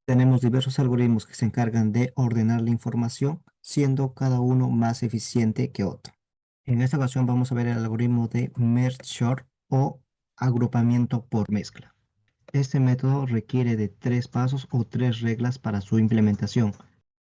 Tenemos diversos algoritmos que se encargan de ordenar la información, siendo cada uno más eficiente que otro. En esta ocasión vamos a ver el algoritmo de Merge Sort o agrupamiento por mezcla. Este método requiere de 3 pasos o 3 reglas para su implementación,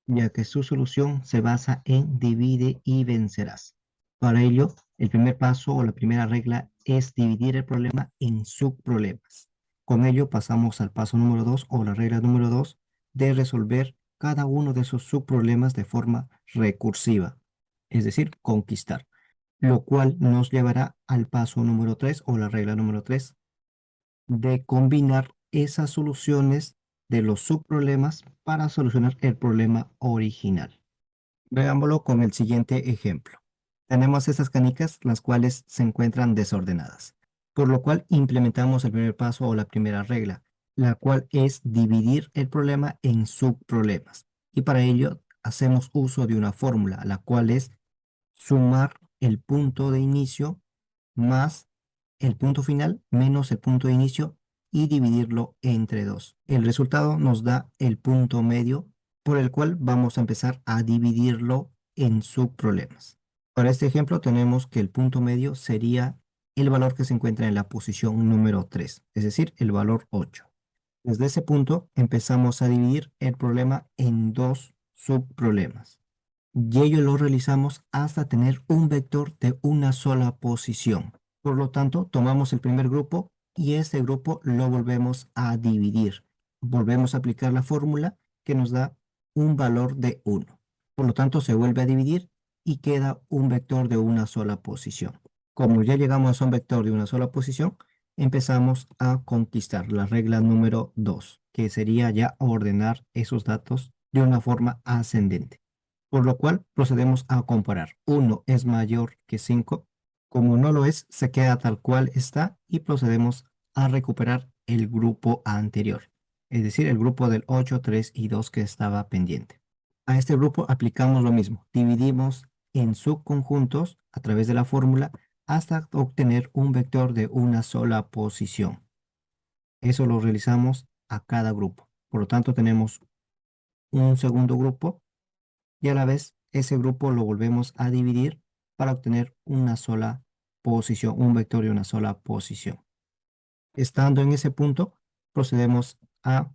ya que su solución se basa en divide y vencerás. Para ello, el primer paso o la primera regla es dividir el problema en subproblemas. Con ello pasamos al paso número 2 o la regla número 2 de resolver cada uno de esos subproblemas de forma recursiva, es decir, conquistar, lo cual nos llevará al paso número 3 o la regla número 3 de combinar esas soluciones de los subproblemas para solucionar el problema original. Veámoslo con el siguiente ejemplo. Tenemos estas canicas, las cuales se encuentran desordenadas, por lo cual implementamos el primer paso o la primera regla, la cual es dividir el problema en subproblemas. Y para ello hacemos uso de una fórmula, la cual es sumar el punto de inicio más el punto final menos el punto de inicio y dividirlo entre 2. El resultado nos da el punto medio por el cual vamos a empezar a dividirlo en subproblemas. Para este ejemplo tenemos que el punto medio sería el valor que se encuentra en la posición número 3, es decir, el valor 8. Desde ese punto empezamos a dividir el problema en 2 subproblemas. Y ello lo realizamos hasta tener un vector de una sola posición. Por lo tanto, tomamos el primer grupo y este grupo lo volvemos a dividir. Volvemos a aplicar la fórmula que nos da un valor de 1. Por lo tanto, se vuelve a dividir y queda un vector de una sola posición. Como ya llegamos a un vector de una sola posición, empezamos a conquistar la regla número 2, que sería ya ordenar esos datos de una forma ascendente. Por lo cual procedemos a comparar. 1 es mayor que 5. Como no lo es, se queda tal cual está y procedemos a recuperar el grupo anterior, es decir, el grupo del 8, 3 y 2 que estaba pendiente. A este grupo aplicamos lo mismo. Dividimos en subconjuntos a través de la fórmula hasta obtener un vector de una sola posición. Eso lo realizamos a cada grupo. Por lo tanto, tenemos un segundo grupo y a la vez ese grupo lo volvemos a dividir para obtener una sola posición, un vector de una sola posición. Estando en ese punto, procedemos a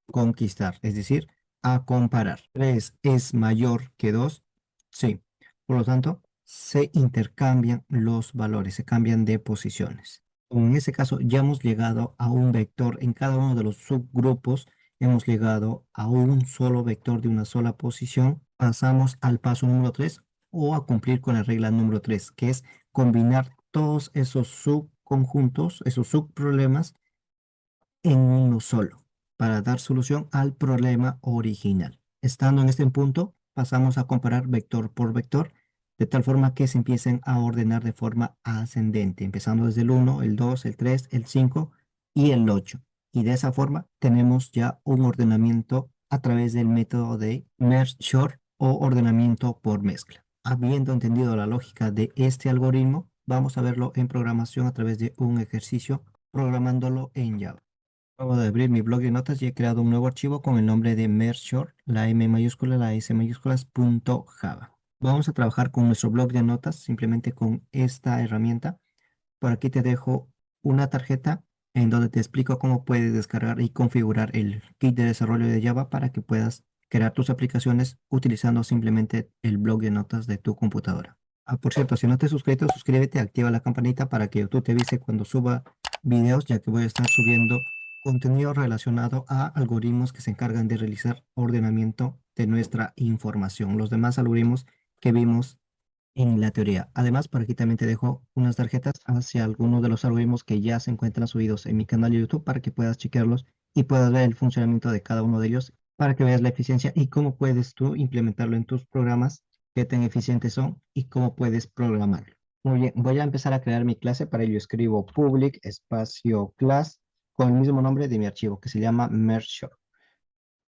conquistar, es decir, a comparar. 3 es mayor que 2, sí. Por lo tanto, se intercambian los valores, se cambian de posiciones. En ese caso, ya hemos llegado a un vector en cada uno de los subgrupos, hemos llegado a un solo vector de una sola posición. Pasamos al paso número 3 o a cumplir con la regla número 3, que es combinar todos esos subconjuntos, esos subproblemas en uno solo para dar solución al problema original. Estando en este punto, pasamos a comparar vector por vector, de tal forma que se empiecen a ordenar de forma ascendente, empezando desde el 1, el 2, el 3, el 5 y el 8. Y de esa forma tenemos ya un ordenamiento a través del método de Merge Sort o ordenamiento por mezcla. Habiendo entendido la lógica de este algoritmo, vamos a verlo en programación a través de un ejercicio programándolo en Java. Acabo de abrir mi blog de notas y he creado un nuevo archivo con el nombre de Merge, la M mayúscula, la S mayúsculas, .java. Vamos a trabajar con nuestro blog de notas simplemente con esta herramienta. Por aquí te dejo una tarjeta en donde te explico cómo puedes descargar y configurar el kit de desarrollo de Java para que puedas crear tus aplicaciones utilizando simplemente el blog de notas de tu computadora. Ah, por cierto, si no te has suscrito, suscríbete, activa la campanita para que YouTube te avise cuando suba videos, ya que voy a estar subiendo contenido relacionado a algoritmos que se encargan de realizar ordenamiento de nuestra información. Los demás algoritmos que vimos en la teoría. Además, por aquí también te dejo unas tarjetas hacia algunos de los algoritmos que ya se encuentran subidos en mi canal de YouTube para que puedas chequearlos y puedas ver el funcionamiento de cada uno de ellos para que veas la eficiencia y cómo puedes tú implementarlo en tus programas, qué tan eficientes son y cómo puedes programarlo. Muy bien, voy a empezar a crear mi clase. Para ello escribo public espacio class con el mismo nombre de mi archivo que se llama Merge,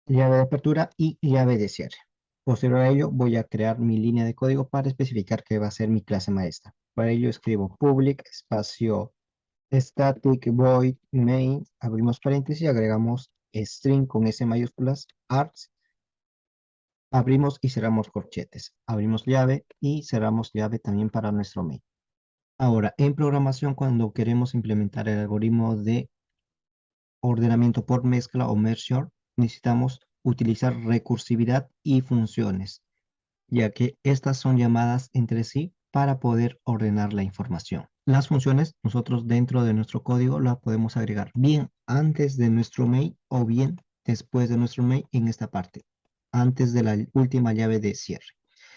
llave de apertura y llave de cierre. Posterior a ello, voy a crear mi línea de código para especificar qué va a ser mi clase maestra. Para ello escribo public espacio static void main, abrimos paréntesis y agregamos string con S mayúsculas, args, abrimos y cerramos corchetes, abrimos llave y cerramos llave también para nuestro main. Ahora, en programación, cuando queremos implementar el algoritmo de ordenamiento por mezcla o merge, necesitamos utilizar recursividad y funciones, ya que estas son llamadas entre sí para poder ordenar la información. Las funciones, nosotros dentro de nuestro código la podemos agregar bien antes de nuestro main o bien después de nuestro main en esta parte, antes de la última llave de cierre.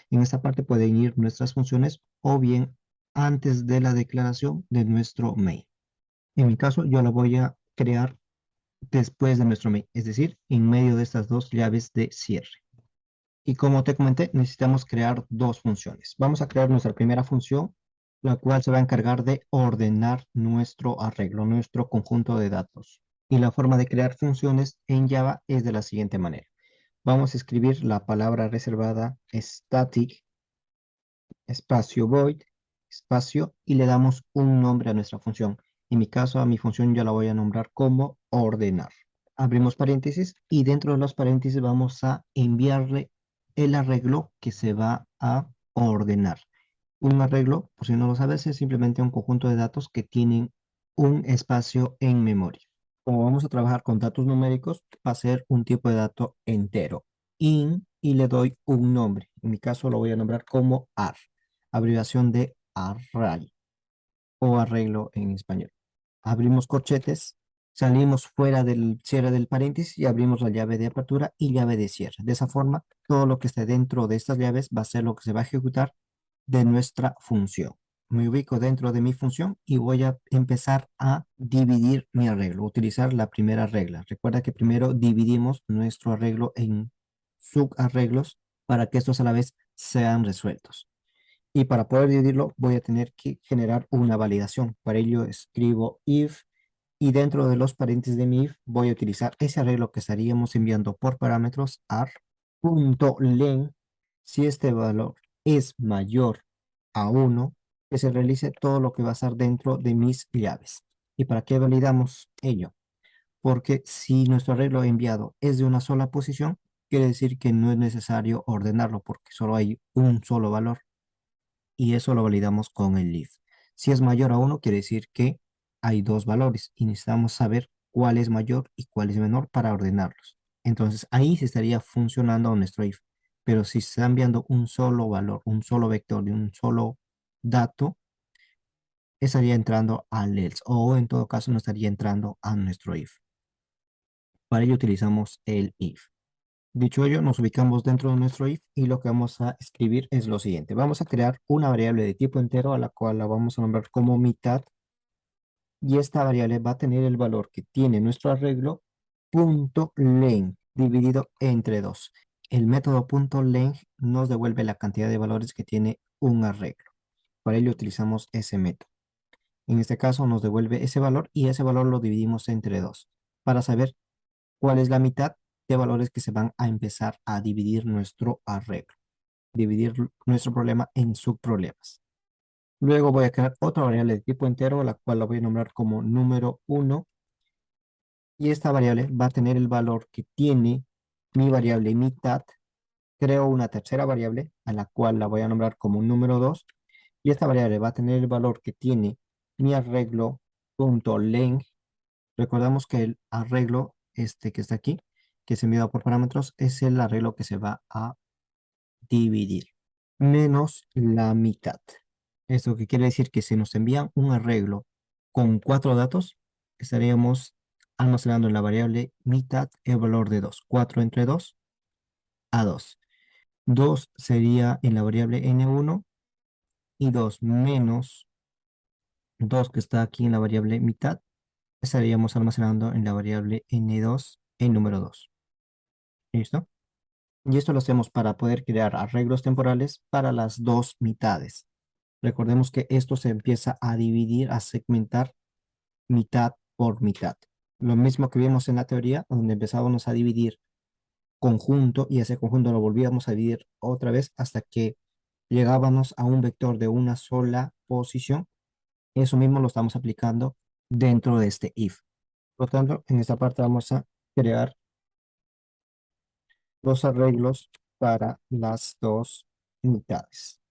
En esta parte pueden ir nuestras funciones o bien antes de la declaración de nuestro main. En mi caso, yo la voy a crear después de nuestro main, es decir, en medio de estas dos llaves de cierre. Y como te comenté, necesitamos crear dos funciones. Vamos a crear nuestra primera función, la cual se va a encargar de ordenar nuestro arreglo, nuestro conjunto de datos. Y la forma de crear funciones en Java es de la siguiente manera. Vamos a escribir la palabra reservada static, espacio void, espacio, y le damos un nombre a nuestra función. En mi caso, a mi función yo la voy a nombrar como ordenar. Abrimos paréntesis y dentro de los paréntesis vamos a enviarle el arreglo que se va a ordenar. Un arreglo, por si no lo sabes, es simplemente un conjunto de datos que tienen un espacio en memoria. Como vamos a trabajar con datos numéricos, va a ser un tipo de dato entero. Y le doy un nombre. En mi caso lo voy a nombrar como AR, abreviación de array o arreglo en español. Abrimos corchetes, salimos fuera del cierre del paréntesis y abrimos la llave de apertura y llave de cierre. De esa forma, todo lo que esté dentro de estas llaves va a ser lo que se va a ejecutar de nuestra función. Me ubico dentro de mi función y voy a empezar a dividir mi arreglo, utilizar la primera regla. Recuerda que primero dividimos nuestro arreglo en subarreglos para que estos a la vez sean resueltos. Y para poder dividirlo voy a tener que generar una validación. Para ello escribo if y dentro de los paréntesis de mi if voy a utilizar ese arreglo que estaríamos enviando por parámetros ar.len. Si este valor es mayor a 1, que se realice todo lo que va a estar dentro de mis llaves. ¿Y para qué validamos ello? Porque si nuestro arreglo enviado es de una sola posición, quiere decir que no es necesario ordenarlo porque solo hay un solo valor y eso lo validamos con el if. Si es mayor a 1, quiere decir que hay dos valores y necesitamos saber cuál es mayor y cuál es menor para ordenarlos. Entonces ahí se estaría funcionando nuestro if. Pero si se está enviando un solo valor, un solo vector de un solo dato, estaría entrando al else o en todo caso no estaría entrando a nuestro if. Para ello utilizamos el if. Dicho ello, nos ubicamos dentro de nuestro if y lo que vamos a escribir es lo siguiente. Vamos a crear una variable de tipo entero a la cual la vamos a nombrar como mitad y esta variable va a tener el valor que tiene nuestro arreglo punto .len dividido entre 2. El método punto .len nos devuelve la cantidad de valores que tiene un arreglo. Para ello utilizamos ese método. En este caso nos devuelve ese valor y ese valor lo dividimos entre 2 para saber cuál es la mitad de valores que se van a empezar a dividir nuestro arreglo, dividir nuestro problema en subproblemas. Luego voy a crear otra variable de tipo entero, la cual la voy a nombrar como número 1 y esta variable va a tener el valor que tiene mi variable mitad. Creo una tercera variable a la cual la voy a nombrar como número 2 y esta variable va a tener el valor que tiene mi arreglo.len. Recordamos que el arreglo este que está aquí, que es enviado por parámetros, es el arreglo que se va a dividir, menos la mitad. Esto que quiere decir que si nos envían un arreglo con 4 datos, estaríamos almacenando en la variable mitad el valor de 2. 4 entre 2 a 2. 2 sería en la variable n1 y 2 menos 2 que está aquí en la variable mitad, estaríamos almacenando en la variable n2 el número 2. ¿Listo? Y esto lo hacemos para poder crear arreglos temporales para las dos mitades. Recordemos que esto se empieza a dividir, a segmentar mitad por mitad. Lo mismo que vimos en la teoría, donde empezábamos a dividir conjunto y ese conjunto lo volvíamos a dividir otra vez hasta que llegábamos a un vector de una sola posición. Eso mismo lo estamos aplicando dentro de este if. Por lo tanto, en esta parte vamos a crear los arreglos para las dos mitades.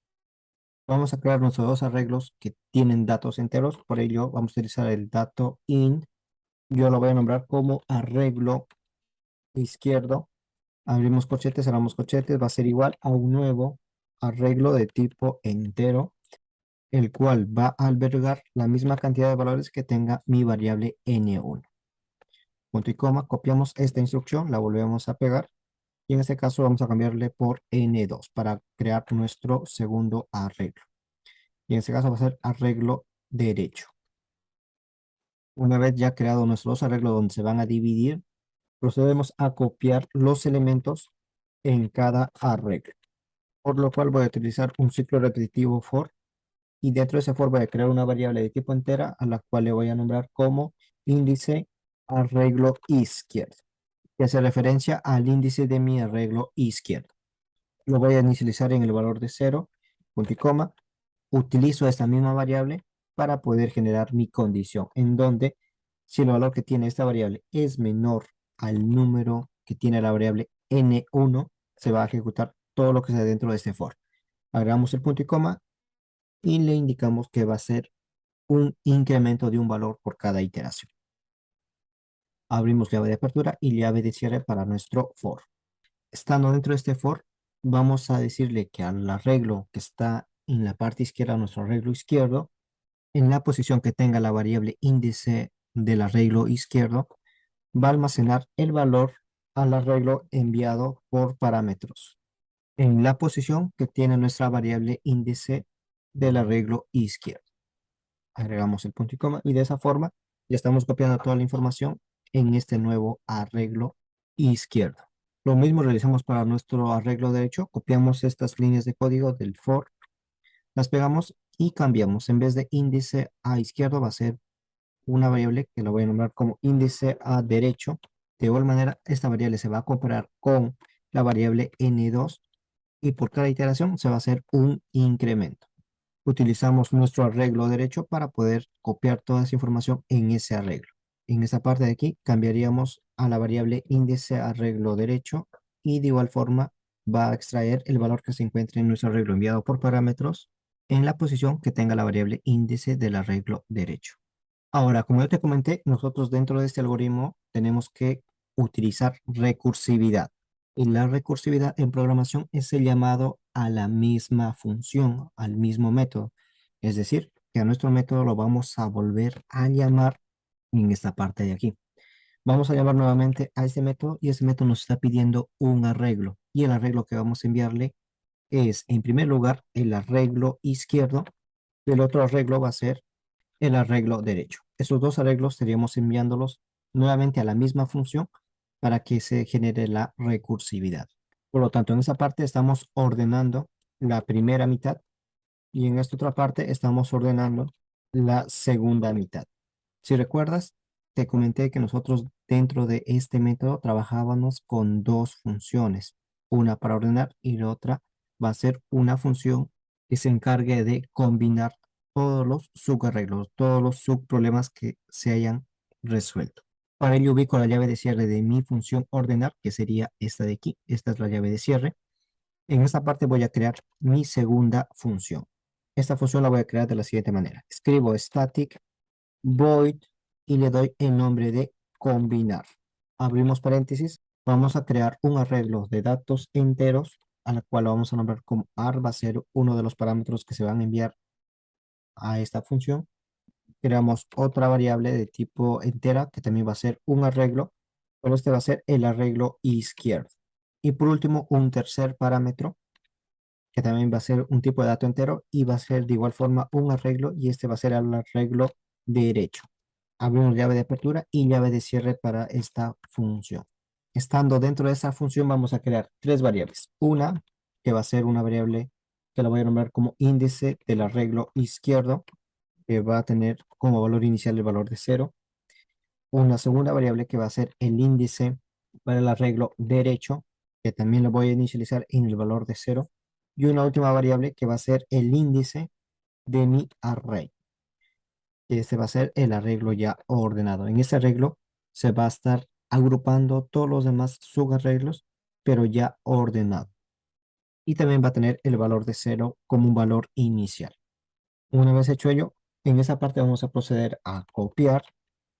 Vamos a crear nuestros dos arreglos que tienen datos enteros. Por ello, vamos a utilizar el dato int. Yo lo voy a nombrar como arreglo izquierdo. Abrimos corchetes, cerramos corchetes. Va a ser igual a un nuevo arreglo de tipo entero, el cual va a albergar la misma cantidad de valores que tenga mi variable n1. Punto y coma, copiamos esta instrucción, la volvemos a pegar y en este caso vamos a cambiarle por n2 para crear nuestro segundo arreglo. Y en este caso va a ser arreglo derecho. Una vez ya creado nuestros dos arreglos donde se van a dividir, procedemos a copiar los elementos en cada arreglo. Por lo cual voy a utilizar un ciclo repetitivo for y dentro de ese for voy a crear una variable de tipo entera a la cual le voy a nombrar como índice arreglo izquierdo, que hace referencia al índice de mi arreglo izquierdo. Lo voy a inicializar en el valor de 0, punto y coma. Utilizo esta misma variable para poder generar mi condición, en donde si el valor que tiene esta variable es menor al número que tiene la variable n1, se va a ejecutar todo lo que sea dentro de este for. Agregamos el punto y coma y le indicamos que va a ser un incremento de un valor por cada iteración. Abrimos llave de apertura y llave de cierre para nuestro for. Estando dentro de este for, vamos a decirle que al arreglo que está en la parte izquierda, nuestro arreglo izquierdo, en la posición que tenga la variable índice del arreglo izquierdo, va a almacenar el valor al arreglo enviado por parámetros en la posición que tiene nuestra variable índice del arreglo izquierdo. Agregamos el punto y coma y de esa forma ya estamos copiando toda la información en este nuevo arreglo izquierdo. Lo mismo realizamos para nuestro arreglo derecho. Copiamos estas líneas de código del for, las pegamos y cambiamos. En vez de índice a izquierdo va a ser una variable que la voy a nombrar como índice a derecho. De igual manera, esta variable se va a comparar con la variable n2 y por cada iteración se va a hacer un incremento. Utilizamos nuestro arreglo derecho para poder copiar toda esa información en ese arreglo. En esta parte de aquí cambiaríamos a la variable índice arreglo derecho y de igual forma va a extraer el valor que se encuentre en nuestro arreglo enviado por parámetros en la posición que tenga la variable índice del arreglo derecho. Ahora, como yo te comenté, nosotros dentro de este algoritmo tenemos que utilizar recursividad. Y la recursividad en programación es el llamado a la misma función, al mismo método. Es decir, que a nuestro método lo vamos a volver a llamar en esta parte de aquí. Vamos a llamar nuevamente a este método y este método nos está pidiendo un arreglo. Y el arreglo que vamos a enviarle es, en primer lugar, el arreglo izquierdo. El otro arreglo va a ser el arreglo derecho. Esos dos arreglos estaríamos enviándolos nuevamente a la misma función para que se genere la recursividad. Por lo tanto, en esa parte estamos ordenando la primera mitad y en esta otra parte estamos ordenando la segunda mitad. Si recuerdas, te comenté que nosotros dentro de este método trabajábamos con dos funciones, una para ordenar y la otra va a ser una función que se encargue de combinar todos los subarreglos, todos los subproblemas que se hayan resuelto. Para ello ubico la llave de cierre de mi función ordenar, que sería esta de aquí. Esta es la llave de cierre. En esta parte voy a crear mi segunda función. Esta función la voy a crear de la siguiente manera. Escribo static void y le doy el nombre de combinar. Abrimos paréntesis. Vamos a crear un arreglo de datos enteros a la cual lo vamos a nombrar como ar. Va a ser uno de los parámetros que se van a enviar a esta función. Creamos otra variable de tipo entera que también va a ser un arreglo, pero este va a ser el arreglo izquierdo. Y por último, un tercer parámetro que también va a ser un tipo de dato entero y va a ser de igual forma un arreglo y este va a ser el arreglo derecho. Abrimos llave de apertura y llave de cierre para esta función. Estando dentro de esa función vamos a crear tres variables. Una que va a ser una variable que la voy a nombrar como índice del arreglo izquierdo, que va a tener como valor inicial el valor de 0. Una segunda variable que va a ser el índice para el arreglo derecho, que también lo voy a inicializar en el valor de 0. Y una última variable que va a ser el índice de mi array. Este va a ser el arreglo ya ordenado. En este arreglo se va a estar agrupando todos los demás subarreglos, pero ya ordenado. Y también va a tener el valor de cero como un valor inicial. Una vez hecho ello, en esa parte vamos a proceder a copiar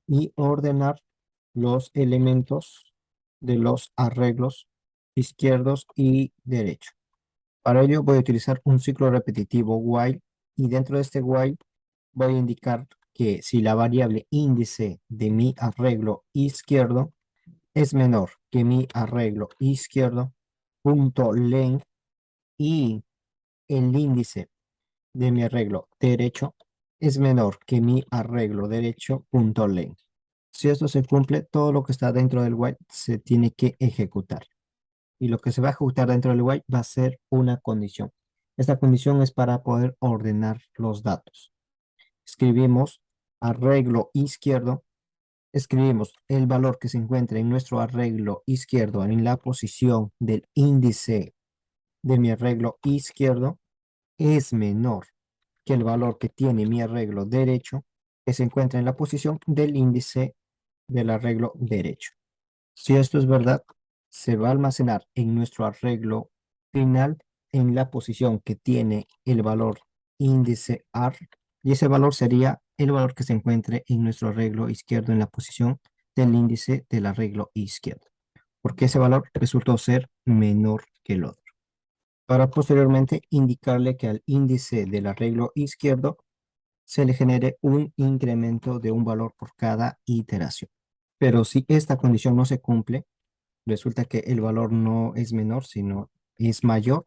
y ordenar los elementos de los arreglos izquierdos y derechos. Para ello voy a utilizar un ciclo repetitivo while y dentro de este while voy a indicar que si la variable índice de mi arreglo izquierdo es menor que mi arreglo izquierdo, punto length, y el índice de mi arreglo derecho es menor que mi arreglo derecho, punto length. Si esto se cumple, todo lo que está dentro del while se tiene que ejecutar. Y lo que se va a ejecutar dentro del while va a ser una condición. Esta condición es para poder ordenar los datos. Escribimos arreglo izquierdo, escribimos el valor que se encuentra en nuestro arreglo izquierdo en la posición del índice de mi arreglo izquierdo es menor que el valor que tiene mi arreglo derecho que se encuentra en la posición del índice del arreglo derecho. Si esto es verdad, se va a almacenar en nuestro arreglo final en la posición que tiene el valor índice AR, y ese valor sería el valor que se encuentre en nuestro arreglo izquierdo en la posición del índice del arreglo izquierdo, porque ese valor resultó ser menor que el otro. Para posteriormente indicarle que al índice del arreglo izquierdo se le genere un incremento de un valor por cada iteración. Pero si esta condición no se cumple, resulta que el valor no es menor, sino es mayor.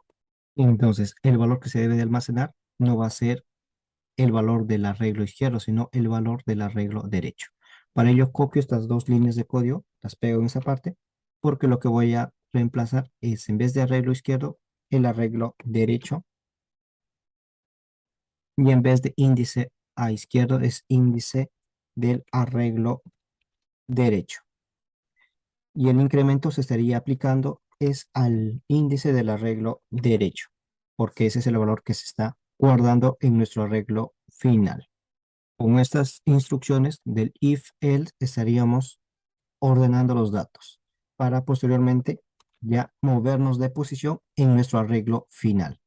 Entonces, el valor que se debe de almacenar no va a ser el valor del arreglo izquierdo, sino el valor del arreglo derecho. Para ello, copio estas dos líneas de código, las pego en esa parte, porque lo que voy a reemplazar es, en vez de arreglo izquierdo, el arreglo derecho, y en vez de índice a izquierdo, es índice del arreglo derecho. Y el incremento se estaría aplicando es al índice del arreglo derecho, porque ese es el valor que se está guardando en nuestro arreglo final. Con estas instrucciones del if else estaríamos ordenando los datos para posteriormente ya movernos de posición en nuestro arreglo final.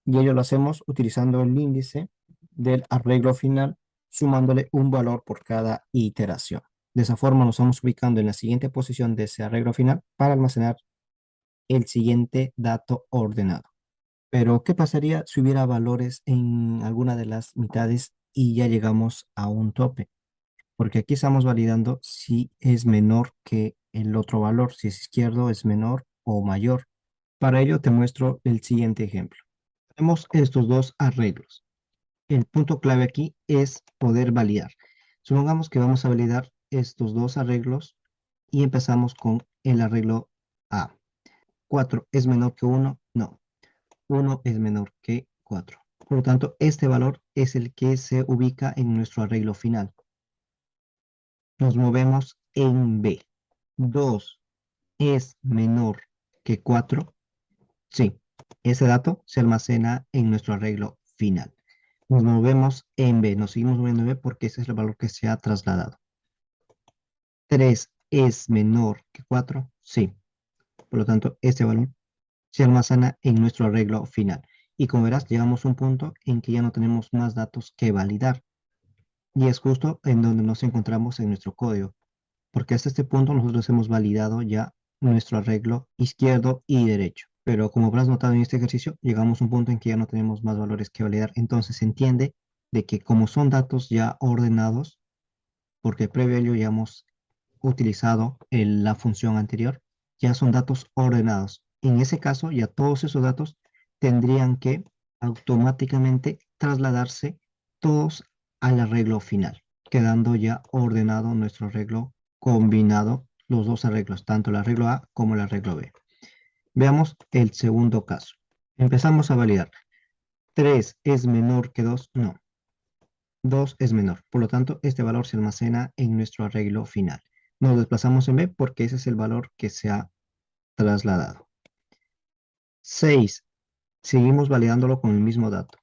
Y ello lo hacemos utilizando el índice del arreglo final, sumándole un valor por cada iteración. De esa forma nos vamos ubicando en la siguiente posición de ese arreglo final para almacenar el siguiente dato ordenado. Pero, ¿qué pasaría si hubiera valores en alguna de las mitades y ya llegamos a un tope? Porque aquí estamos validando si es menor que el otro valor, si es izquierdo, es menor o mayor. Para ello te muestro el siguiente ejemplo. Tenemos estos dos arreglos. El punto clave aquí es poder validar. Supongamos que vamos a validar estos dos arreglos y empezamos con el arreglo A. 4 es menor que 1, no. 1 es menor que 4. Por lo tanto, este valor es el que se ubica en nuestro arreglo final. Nos movemos en B. 2 es menor que 4. Sí, ese dato se almacena en nuestro arreglo final. Nos movemos en B, nos seguimos moviendo en B porque ese es el valor que se ha trasladado. 3 es menor que 4, sí. Por lo tanto, este valor se almacena en nuestro arreglo final. Y como verás, llegamos a un punto en que ya no tenemos más datos que validar. Y es justo en donde nos encontramos en nuestro código, porque hasta este punto nosotros hemos validado ya nuestro arreglo izquierdo y derecho. Pero como habrás notado en este ejercicio, llegamos a un punto en que ya no tenemos más valores que validar. Entonces se entiende de que como son datos ya ordenados, porque previo a ello ya hemos utilizado la función anterior, ya son datos ordenados. En ese caso, ya todos esos datos tendrían que automáticamente trasladarse todos al arreglo final, quedando ya ordenado nuestro arreglo combinado, los dos arreglos, tanto el arreglo A como el arreglo B. Veamos el segundo caso. Empezamos a validar. 3 es menor que 2, no. 2 es menor. Por lo tanto, este valor se almacena en nuestro arreglo final. Nos desplazamos en B porque ese es el valor que se ha trasladado. 6. Seguimos validándolo con el mismo dato.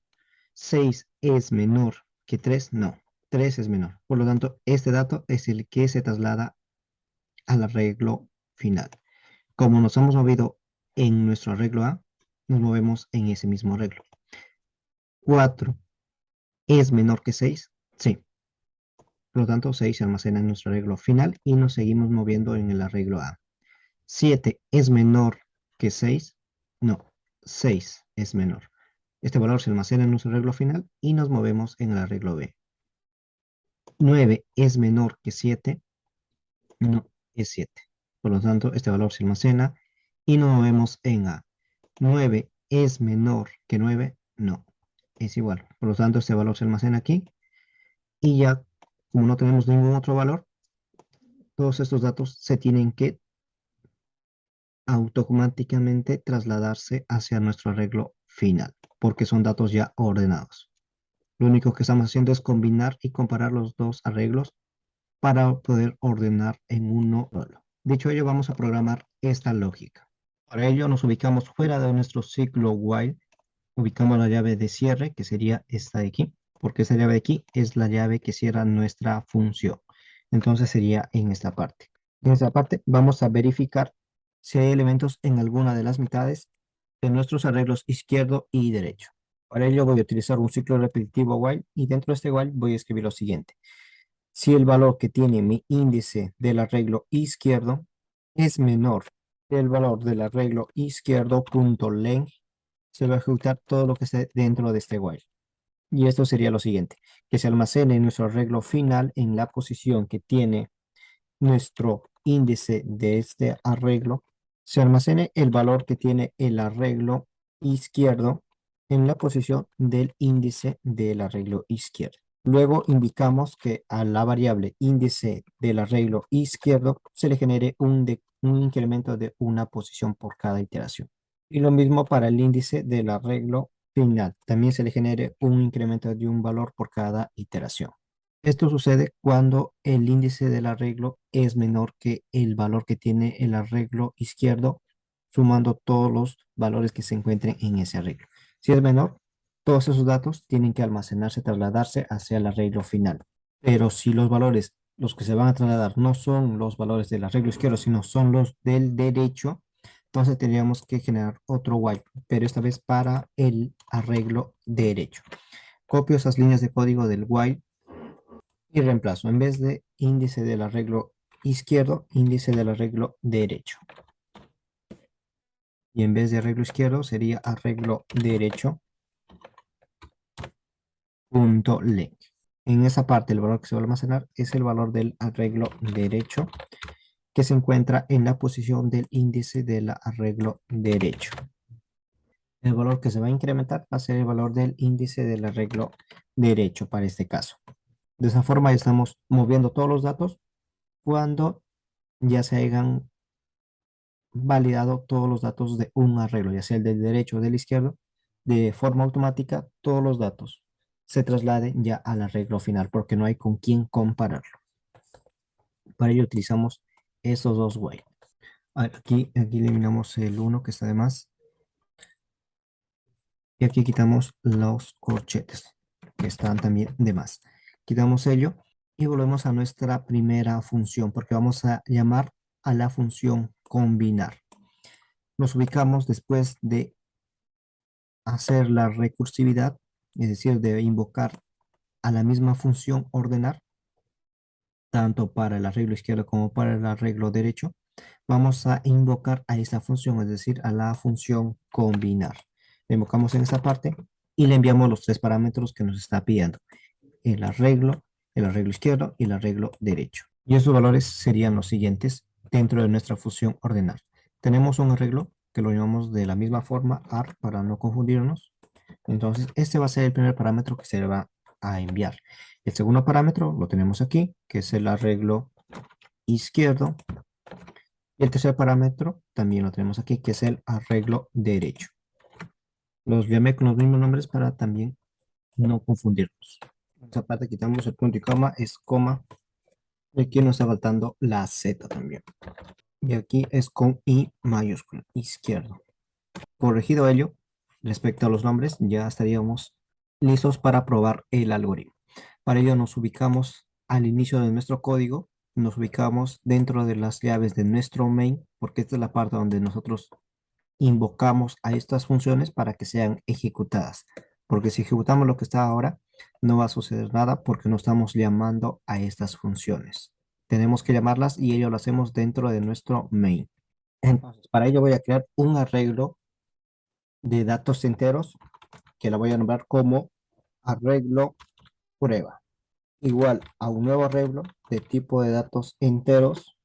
6 es menor que 3, no. 3 es menor. Por lo tanto, este dato es el que se traslada al arreglo final. Como nos hemos movido en nuestro arreglo A, nos movemos en ese mismo arreglo. 4 es menor que 6, sí. Por lo tanto, 6 se almacena en nuestro arreglo final y nos seguimos moviendo en el arreglo A. 7 es menor que 6, no, 6 es menor. Este valor se almacena en nuestro arreglo final y nos movemos en el arreglo B. 9 es menor que 7, no, es 7. Por lo tanto, este valor se almacena y nos movemos en A. 9 es menor que 9, no, es igual. Por lo tanto, este valor se almacena aquí y ya, como no tenemos ningún otro valor, todos estos datos se tienen que automáticamente trasladarse hacia nuestro arreglo final, porque son datos ya ordenados. Lo único que estamos haciendo es combinar y comparar los dos arreglos para poder ordenar en uno solo. Dicho ello, vamos a programar esta lógica. Para ello nos ubicamos fuera de nuestro ciclo while, ubicamos la llave de cierre, que sería esta de aquí, porque esta llave de aquí es la llave que cierra nuestra función. Entonces sería en esta parte. En esta parte vamos a verificar si hay elementos en alguna de las mitades de nuestros arreglos izquierdo y derecho. Para ello voy a utilizar un ciclo repetitivo while y dentro de este while voy a escribir lo siguiente. Si el valor que tiene mi índice del arreglo izquierdo es menor que el valor del arreglo izquierdo punto length, se va a ejecutar todo lo que esté dentro de este while. Y esto sería lo siguiente, que se almacene nuestro arreglo final en la posición que tiene nuestro índice de este arreglo, se almacene el valor que tiene el arreglo izquierdo en la posición del índice del arreglo izquierdo. Luego indicamos que a la variable índice del arreglo izquierdo se le genere un incremento de una posición por cada iteración. Y lo mismo para el índice del arreglo final. También se le genere un incremento de un valor por cada iteración. Esto sucede cuando el índice del arreglo es menor que el valor que tiene el arreglo izquierdo, sumando todos los valores que se encuentren en ese arreglo. Si es menor, todos esos datos tienen que almacenarse, trasladarse hacia el arreglo final. Pero si los valores, los que se van a trasladar, no son los valores del arreglo izquierdo, sino son los del derecho, entonces tendríamos que generar otro while, pero esta vez para el arreglo derecho. Copio esas líneas de código del while y reemplazo, en vez de índice del arreglo izquierdo, índice del arreglo derecho. Y en vez de arreglo izquierdo sería arreglo derecho punto length. En esa parte el valor que se va a almacenar es el valor del arreglo derecho que se encuentra en la posición del índice del arreglo derecho. El valor que se va a incrementar va a ser el valor del índice del arreglo derecho para este caso. De esa forma ya estamos moviendo todos los datos cuando ya se hayan validado todos los datos de un arreglo, ya sea el del derecho o del izquierdo, de forma automática todos los datos se trasladen ya al arreglo final porque no hay con quién compararlo. Para ello utilizamos esos dos while. Aquí eliminamos el 1 que está de más y aquí quitamos los corchetes que están también de más. Quitamos ello y volvemos a nuestra primera función porque vamos a llamar a la función combinar. Nos ubicamos después de hacer la recursividad, es decir, de invocar a la misma función ordenar, tanto para el arreglo izquierdo como para el arreglo derecho. Vamos a invocar a esa función, es decir, a la función combinar. Le invocamos en esta parte y le enviamos los tres parámetros que nos está pidiendo. El arreglo izquierdo y el arreglo derecho. Y esos valores serían los siguientes dentro de nuestra función ordenar. Tenemos un arreglo que lo llamamos de la misma forma AR para no confundirnos. Entonces, este va a ser el primer parámetro que se le va a enviar. El segundo parámetro lo tenemos aquí, que es el arreglo izquierdo. Y el tercer parámetro también lo tenemos aquí, que es el arreglo derecho. Los llamé con los mismos nombres para también no confundirnos. En esta parte quitamos el punto y coma, es coma. Y aquí nos está faltando la Z también. Y aquí es con I mayúscula, izquierdo. Corregido ello, respecto a los nombres, ya estaríamos listos para probar el algoritmo. Para ello nos ubicamos al inicio de nuestro código nos ubicamos dentro de las llaves de nuestro main, porque esta es la parte donde nosotros invocamos a estas funciones para que sean ejecutadas. Porque si ejecutamos lo que está ahora, no va a suceder nada porque no estamos llamando a estas funciones. Tenemos que llamarlas y ello lo hacemos dentro de nuestro main. Entonces, para ello voy a crear un arreglo de datos enteros que la voy a nombrar como arreglo prueba. Igual a un nuevo arreglo de tipo de datos enteros.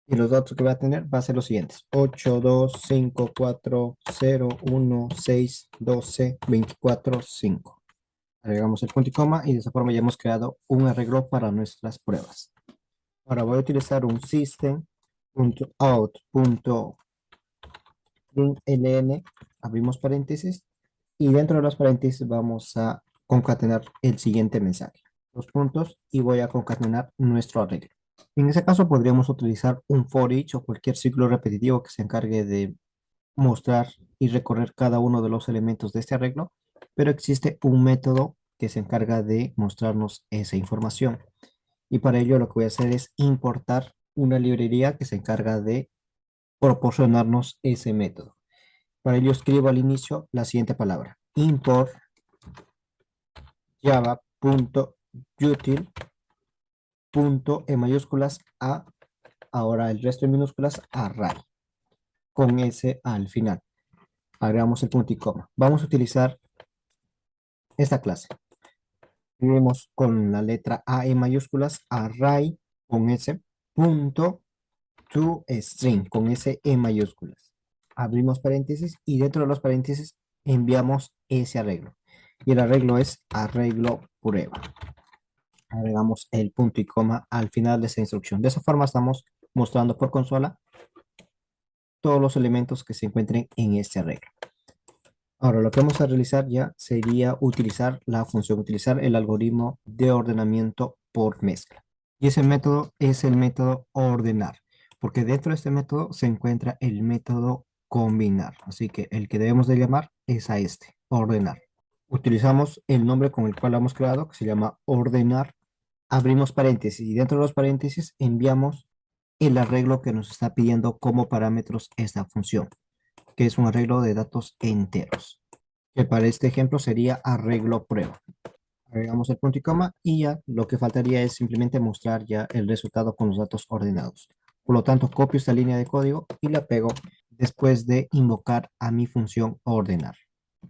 Y los datos que va a tener va a ser los siguientes: 8, 2, 5, 4, 0, 1, 6, 12, 24, 5. Agregamos el punto y coma y de esa forma ya hemos creado un arreglo para nuestras pruebas. Ahora voy a utilizar un system.out.println, abrimos paréntesis, y dentro de los paréntesis vamos a concatenar el siguiente mensaje. Dos puntos y voy a concatenar nuestro arreglo. En ese caso podríamos utilizar un for each o cualquier ciclo repetitivo que se encargue de mostrar y recorrer cada uno de los elementos de este arreglo, pero existe un método que se encarga de mostrarnos esa información. Y para ello lo que voy a hacer es importar una librería que se encarga de proporcionarnos ese método. Para ello escribo al inicio la siguiente palabra: import java.util punto en mayúsculas a, ahora el resto en minúsculas, array, con S al final. Agregamos el punto y coma. Vamos a utilizar esta clase. Escribimos con la letra A en mayúsculas, array con S, punto to string con S en mayúsculas. Abrimos paréntesis y dentro de los paréntesis enviamos ese arreglo. Y el arreglo es arreglo prueba. Agregamos el punto y coma al final de esa instrucción. De esa forma estamos mostrando por consola todos los elementos que se encuentren en este arreglo. Ahora lo que vamos a realizar ya sería utilizar la función, utilizar el algoritmo de ordenamiento por mezcla. Y ese método es el método ordenar, porque dentro de este método se encuentra el método combinar. Así que el que debemos de llamar es a este, ordenar. Utilizamos el nombre con el cual lo hemos creado, que se llama ordenar. Abrimos paréntesis y dentro de los paréntesis enviamos el arreglo que nos está pidiendo como parámetros esta función, que es un arreglo de datos enteros, que para este ejemplo sería arreglo prueba. Agregamos el punto y coma y ya lo que faltaría es simplemente mostrar ya el resultado con los datos ordenados. Por lo tanto, copio esta línea de código y la pego después de invocar a mi función ordenar.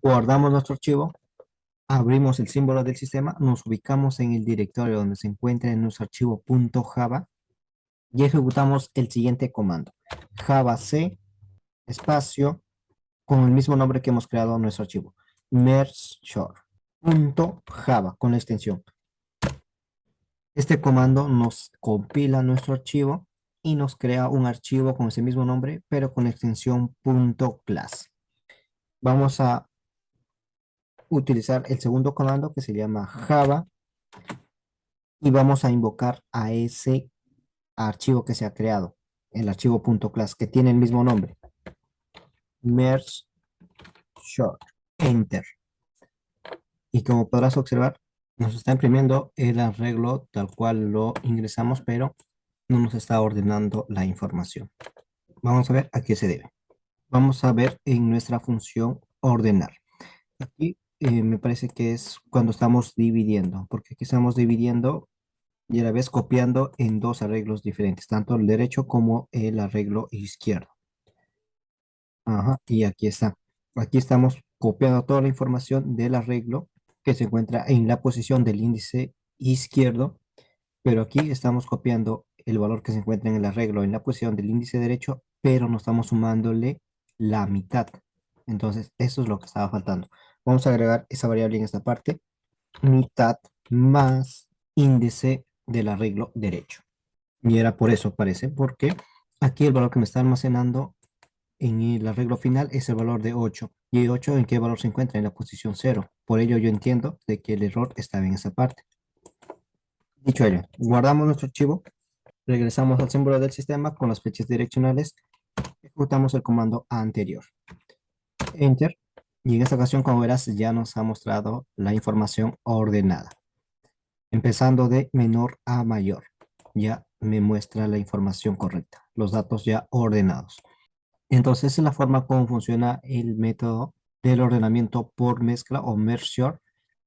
Guardamos nuestro archivo, abrimos el símbolo del sistema, nos ubicamos en el directorio donde se encuentra en nuestro archivo .java y ejecutamos el siguiente comando: javac espacio con el mismo nombre que hemos creado en nuestro archivo, merge_java con la extensión. Este comando nos compila nuestro archivo y nos crea un archivo con ese mismo nombre, pero con la extensión .class. Vamos a utilizar el segundo comando que se llama java y vamos a invocar a ese archivo que se ha creado, el archivo .class que tiene el mismo nombre, merge short, enter. Y como podrás observar, nos está imprimiendo el arreglo tal cual lo ingresamos, pero no nos está ordenando la información. Vamos a ver a qué se debe. Vamos a ver en nuestra función ordenar. Aquí me parece que es cuando estamos dividiendo, porque aquí estamos dividiendo y a la vez copiando en dos arreglos diferentes, tanto el derecho como el arreglo izquierdo. Ajá, y aquí está. Aquí estamos copiando toda la información del arreglo que se encuentra en la posición del índice izquierdo, pero aquí estamos copiando el valor que se encuentra en el arreglo en la posición del índice derecho, pero no estamos sumándole la mitad. Entonces, eso es lo que estaba faltando. Vamos a agregar esa variable en esta parte, mitad más índice del arreglo derecho. Y era por eso, parece, porque aquí el valor que me está almacenando en el arreglo final es el valor de 8. ¿Y 8 en qué valor se encuentra? En la posición 0. Por ello yo entiendo de que el error estaba en esa parte. Dicho ello, guardamos nuestro archivo, regresamos al símbolo del sistema con las flechas direccionales, ejecutamos el comando anterior. Enter. Y en esta ocasión, como verás, ya nos ha mostrado la información ordenada, empezando de menor a mayor. ya me muestra la información correcta, los datos ya ordenados. Entonces, esa es la forma como funciona el método del ordenamiento por mezcla o merge.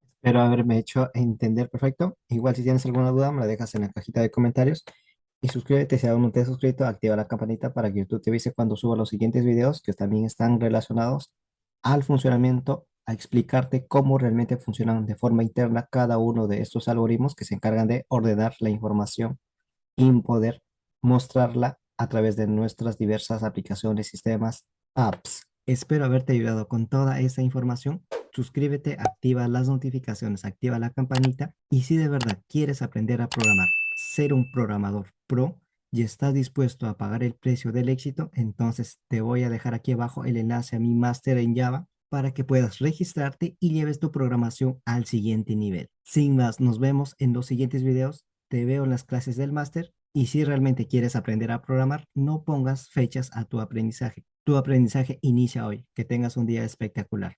Espero haberme hecho entender perfecto. Igual si tienes alguna duda, me la dejas en la cajita de comentarios. Y suscríbete si aún no te has suscrito, activa la campanita para que YouTube te avise cuando suba los siguientes videos que también están relacionados al funcionamiento, a explicarte cómo realmente funcionan de forma interna cada uno de estos algoritmos que se encargan de ordenar la información y poder mostrarla a través de nuestras diversas aplicaciones, sistemas, apps. Espero haberte ayudado con toda esa información. Suscríbete, activa las notificaciones, activa la campanita y si de verdad quieres aprender a programar, ser un programador pro y estás dispuesto a pagar el precio del éxito, entonces te voy a dejar aquí abajo el enlace a mi máster en Java para que puedas registrarte y lleves tu programación al siguiente nivel. Sin más, nos vemos en los siguientes videos. Te veo en las clases del máster y si realmente quieres aprender a programar, no pongas fechas a tu aprendizaje. Tu aprendizaje inicia hoy. Que tengas un día espectacular.